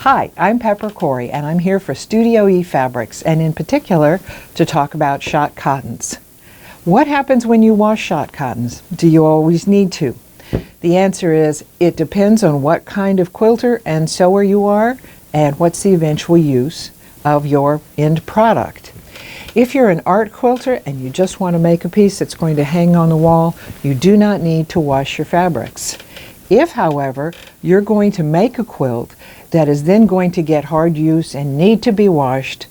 Hi, I'm Pepper Cory, and I'm here for Studioe Fabrics, and in particular to talk about shot cottons. What happens when you wash shot cottons? Do you always need to? The answer is it depends on what kind of quilter and sewer you are and what's the eventual use of your end product. If you're an art quilter and you just want to make a piece that's going to hang on the wall, you do not need to wash your fabrics. If, however, you're going to make a quilt that is then going to get hard use and need to be washed,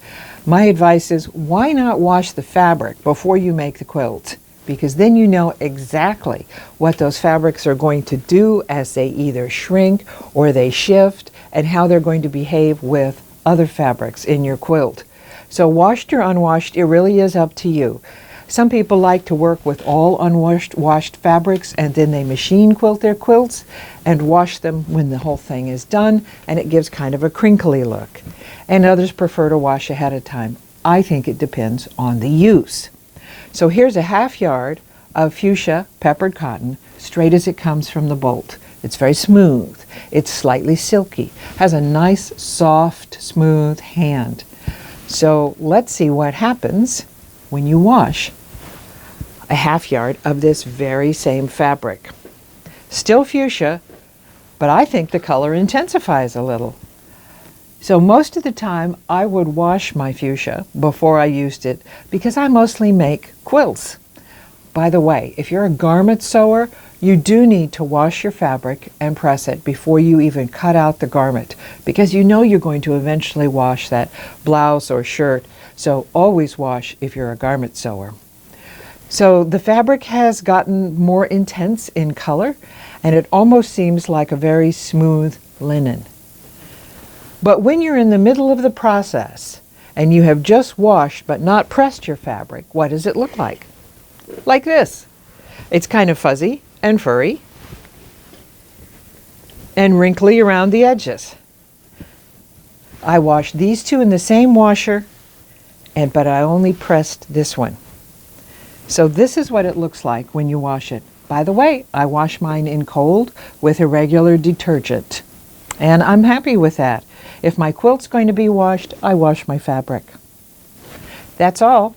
my advice is why not wash the fabric before you make the quilt? Because then you know exactly what those fabrics are going to do as they either shrink or they shift and how they're going to behave with other fabrics in your quilt. So washed or unwashed, it really is up to you. Some people like to work with all washed fabrics and then they machine quilt their quilts and wash them when the whole thing is done, and it gives kind of a crinkly look. And others prefer to wash ahead of time. I think it depends on the use. So here's a half yard of fuchsia peppered cotton, straight as it comes from the bolt. It's very smooth. It's slightly silky, has a nice, soft, smooth hand. So let's see what happens when you wash a half yard of this very same fabric. Still fuchsia, but I think the color intensifies a little. So most of the time I would wash my fuchsia before I used it because I mostly make quilts. By the way, if you're a garment sewer, you do need to wash your fabric and press it before you even cut out the garment, because you know you're going to eventually wash that blouse or shirt. So always wash if you're a garment sewer. So the fabric has gotten more intense in color, and it almost seems like a very smooth linen. But when you're in the middle of the process and you have just washed but not pressed your fabric, what does it look like? Like this. It's kind of fuzzy and furry and wrinkly around the edges. I washed these two in the same washer, but I only pressed this one. So this is what it looks like when you wash it. By the way, I wash mine in cold with a regular detergent, and I'm happy with that. If my quilt's going to be washed, I wash my fabric. That's all.